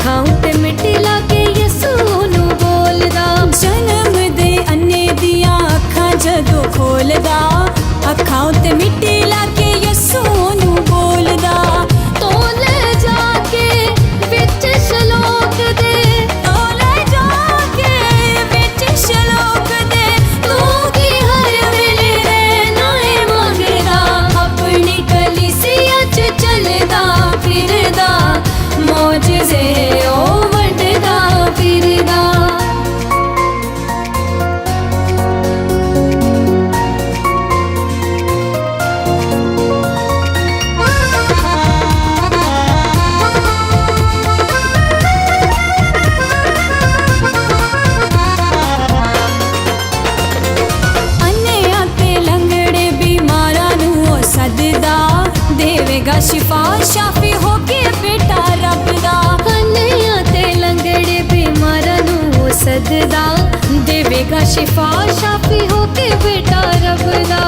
अखां उत्ते मिट्टी ला के यसू नू बोलदा। जन्म दे अन्ने दियां अखां जदों खोलदा, अखां उत्ते मिट्टी ला के यसू नू बोलदा। तोले जाके विच शलोक दे, तोले जाके विच शलोक दे, तू की हर वेले रहना है मंगदा। अपनी कलीसिया च चलदा फिरदा, मौजज़े ओ वंडदा फिरदा। देवेगा शिफा शाफी होके बेटा रब दा। अन्नियां ते लंगड़े बीमारां नू सददा, देवेगा शिफा शाफी होके बेटा रब दा।